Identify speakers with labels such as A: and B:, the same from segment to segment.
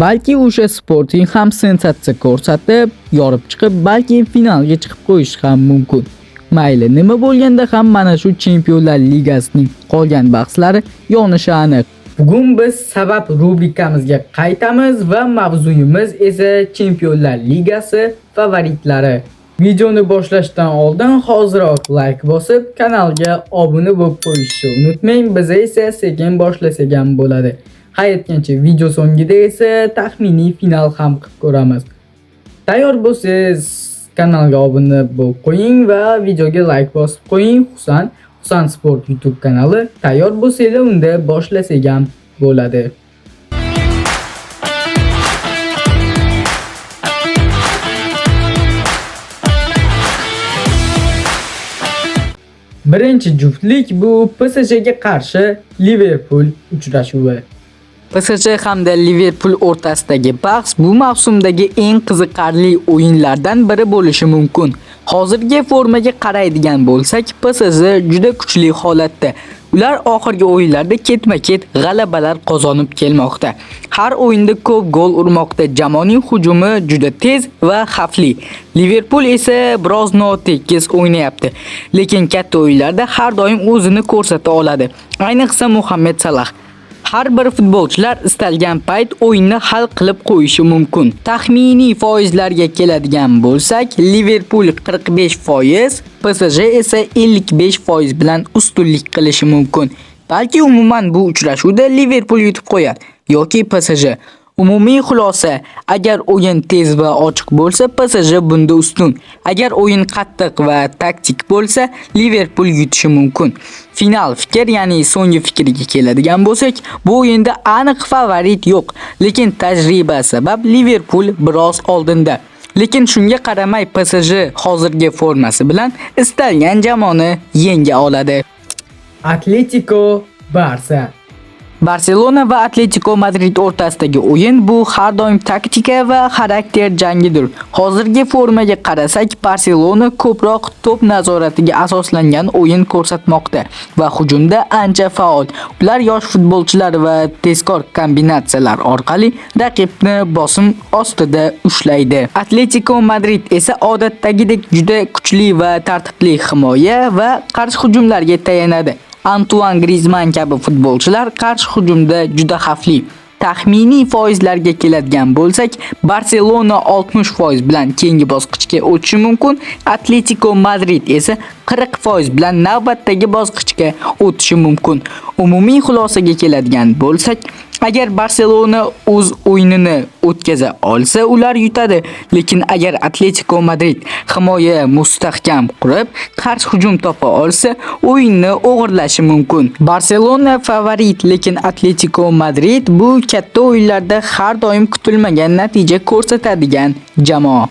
A: Balki o'sha Sporting ham sensatsiya ko'rsatib, yorib chiqib, balki finalga chiqib qo'yish ham mumkin. Mayli, nima bo'lganda ham mana shu Chempionlar Ligasining qolgan bahslari yonishi aniq. Bugun biz sabab rubrikamizga qaytamiz va mavzuyimiz esa Chempionlar Ligasi favoritlari. Videoni boshlashdan oldin hoziroq like bosib, kanalga obuna bo'lib qo'yishni unutmang. Biz esa sekin boshlasak ham bo'ladi. Hayotgancha video so'ngida esa taxminiy final ham qilib ko'ramiz. Tayyor bo'lsangiz kanalga obuna bo'lib qo'ying va videoga like bosib qo'ying. Husan Sport YouTube kanali tayyor bo'lsanglar unda boshlasak ham bo'ladi. Birinchi juftlik bu PSG ga qarshi Liverpool uchrashuvi. PSG hamda Liverpool o'rtasidagi bahs bu mavsumdagi eng qiziqarli o'yinlardan biri bo'lishi mumkin. Hozirgi formaga qaraydigan bo'lsak, PSG juda kuchli holatda. Ular oxirgi o'yinlarda ketma-ket g'alabalar qozonib kelmoqda. Har o'yinda ko'p gol urmoqda. Jamoaning hujumi juda tez va xavfli. Liverpool esa biroz notekis o'ynayapti, lekin katta o'yinlarda har doim o'zini ko'rsata oladi. Ayniqsa Muhammad Salah. Har bir futbolchilar istalgan payt o'yinni hal qilib qo'yishi mumkin. Taxminiy foizlarga keladigan bo'lsak, Liverpool 45%, PSG esa 55% bilan ustunlik qilishi mumkin. Balki umuman bu uchrashuvda Liverpool yutib qo'yadi yoki PSG. Umumiy xulosa, agar o'yin tez va ochiq bo'lsa, PSG bunda ustun. Agar o'yin qattiq va taktik bo'lsa, Liverpool yutishi mumkin. Final fikr, ya'ni so'nggi fikrga keladigan bo'lsak, bu o'yinda aniq favorit yo'q, lekin tajriba sabab Liverpool biroz oldinda. Lekin shunga qaramay PSG hozirgi formasi bilan istalgan jamoani yenga oladi. Atletico Barsa. Barselona va Atletico Madrid o'rtasidagi o'yin bu har doim taktika va xarakter jangidir. Hozirgi formaga qarasak, Barselona ko'proq to'p nazoratiga asoslangan o'yin ko'rsatmoqda va hujumda ancha faol. Ular yosh futbolchilar va tezkor kombinatsiyalar orqali raqibni bosim ostida ushlaydi. Atletico Madrid esa odatdagidek juda kuchli va tartibli himoya va qarshi hujumlarga tayanadi. Antoine Griezmann kabi futbolchilar qarshi hujumda juda xavfli. Taxminiy foizlarga keladigan bo'lsak, Barselona 60% bilan keyingi bosqichga o'tishi mumkin, Atletico Madrid esa 40% bilan navbatdagi bosqichga o'tishi mumkin. Umumiy xulosaga keladigan bo'lsak, agar Barselona o'z o'yinini o'tkaza olsa, ular yutadi. Lekin agar Atletico Madrid himoya mustahkam qurib, qarshi hujum topa olsa, o'yinni o'g'irlashi mumkin. Barselona favorit, lekin Atletico Madrid bu katta o'yinlarda har doim kutilmagan natija ko'rsatadigan jamoa.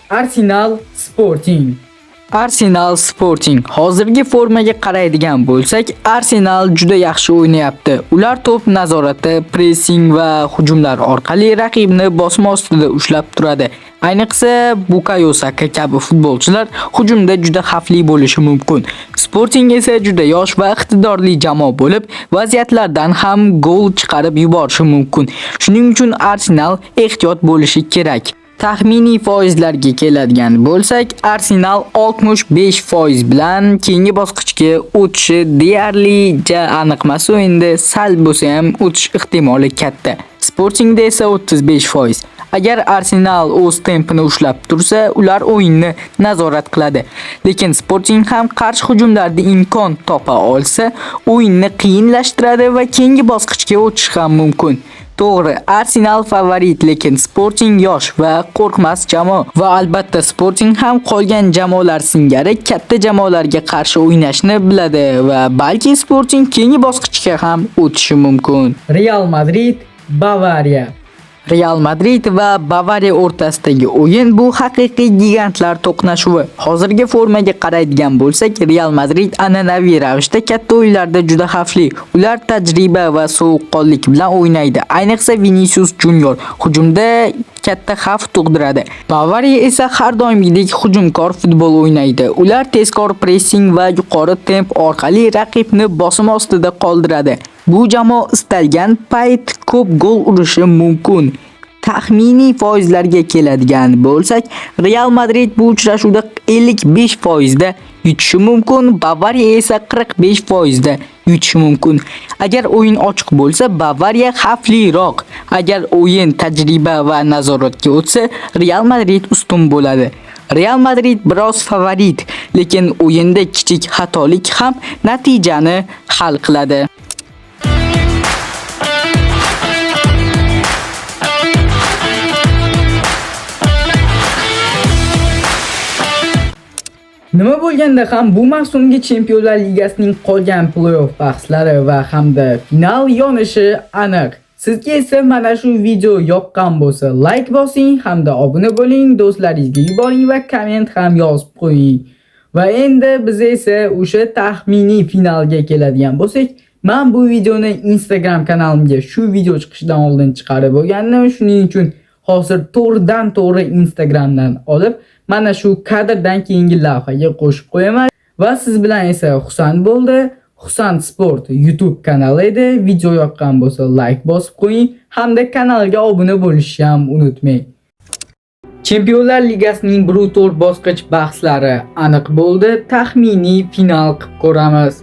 A: Arsenal Sporting. Hozirgi formaga qaraydigan bo'lsak, Arsenal juda yaxshi o'ynayapti. Ular to'p nazorati, pressing va hujumlar orqali raqibni bosim ostida ushlab turadi. Ayniqsa Bukayo Saka kabi futbolchilar hujumda juda xavfli bo'lishi mumkin. Sporting esa juda yosh va iqtidorli jamoa bo'lib, vaziyatlardan ham gol chiqarib yuborishi mumkin. Shuning uchun Arsenal ehtiyot bo'lishi kerak. Taxminiy foizlarga keladigan bo'lsak, Arsenal 65% bilan keyingi bosqichga o'tishi deyarli aniq emas, endi sal bo'lsa ham o'tish ehtimoli katta. Sportingda esa 35%. Agar Arsenal o'z tempini ushlab tursa, ular o'yinni nazorat qiladi. Lekin Sporting ham qarshi hujumlarda imkon topa olsa, o'yinni qiyinlashtiradi va keyingi bosqichga o'tish ham mumkin. To'g'ri, Arsenal favorit, lekin Sporting yosh va qo'rqmas jamoa va albatta Sporting ham qolgan jamoalar singari katta jamoalarga qarshi o'ynashni biladi va balki Sporting keyingi bosqichga ham o'tishi mumkin. Real Madrid va Bavariya o'rtasidagi o'yin bu haqiqiy gigantlar to'qnashuvi. Hozirgi formaga qaraydigan bo'lsak, Real Madrid an'anaviy ravishda katta o'yinlarda juda xavfli. Ular tajriba va sovuqqonlik bilan o'ynaydi. Ayniqsa Vinicius Junior hujumda katta xavf tug'diradi. Bavariya esa har doimgidek hujumkor futbol o'ynaydi. Ular tezkor pressing va yuqori temp orqali raqibni bosim ostida qoldiradi. Bu jamoa istalgan payt ko'p gol urishi mumkin. taxminiy foizlarga keladigan bo'lsak, Real Madrid bu uchrashuvda 55% da yutishi mumkin, Bavariya esa 45% da yutishi mumkin. Agar o'yin ochiq bo'lsa, Bavariya xavfliroq. Agar o'yin tajriba va nazoratga o'tsa, Real Madrid ustun bo'ladi. Real Madrid biroz favorit, lekin o'yinda kichik xatolik ham natijani hal qiladi. Nima bo'lganda ham bu mavsumgi Chempionlar Ligasining qolgan play-off bahslari va hamda final yonishi aniq. Sizga esa mana shu video yoqqan bo'lsa, like bosing hamda obuna bo'ling, do'stlaringizga yuboring va komment ham yozib qo'ying. Va endi biz esa o'sha taxminiy finalga keladigan bo'lsak, men bu videoni Instagram kanalimga shu video chiqishidan oldin chiqarib bo'lgandim. Shuning uchun hozir to'g'ridan-to'g'ri Instagramdan olib, mana shu kadrdan keyingi lavhaga qo'shib qo'yaman. Va siz bilan esa Husan bo'ldi. Husan Sport YouTube kanali edi. Video yoqqan bo'lsa like bosib qo'ying hamda kanalga obuna bo'lishni ham unutmang. Chempionlar Ligasining brutor bosqich bahslari aniq bo'ldi. Taxminiy final qilib ko'ramiz.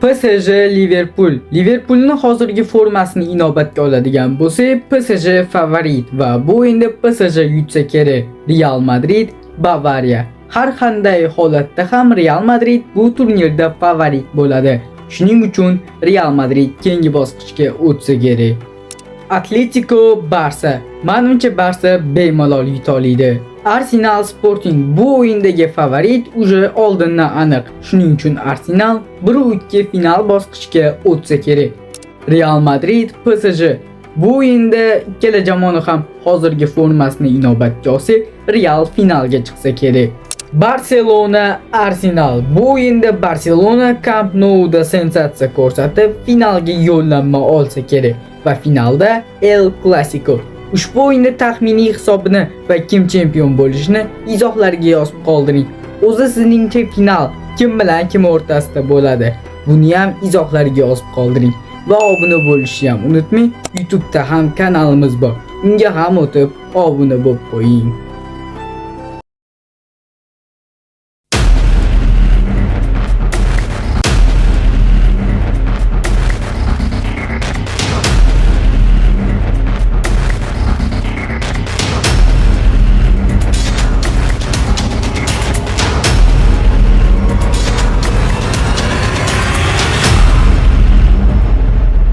A: PSG Liverpool. Liverpoolning hozirgi formasini inobatga oladigan bo'lsak, PSG favorit va bu o'yinda PSG yutsa kerak. Real Madrid, Bavariya. Har qanday holatda ham Real Madrid bu turnirda favorit bo'ladi. Shuning uchun Real Madrid keyingi bosqichga o'tsa kerak. Atletico Barsa. Menimcha Barsa bemalol yuta oladi. Arsenal Sporting bu o'yindagi favorit uje oldindan aniq. Shuning uchun Arsenal 1-2 final bosqichiga o'tsa kerak. Real Madrid PSG. Bu o'yinda ikkala jamoa ham hozirgi formasini inobatga olsa, Real finalga chiqsa kerak. Barcelona Arsenal. Bu o'yinda Barcelona Camp Nou'da sensatsiya ko'rsatib, finalga yo'llanma olsa kerak va finalda El Clasico. Ushbu o'yinda taxminiy hisobini va kim chempion bo'lishini izohlarga yozib qoldiring. O'zi sizningcha final kim bilan kim o'rtasida bo'ladi? Buni ham izohlarga yozib qoldiring va obuna bo'lishni ham unutmang. YouTube'da ham kanalimiz bor. Unga ham o'tib obuna bo'lib qo'ying.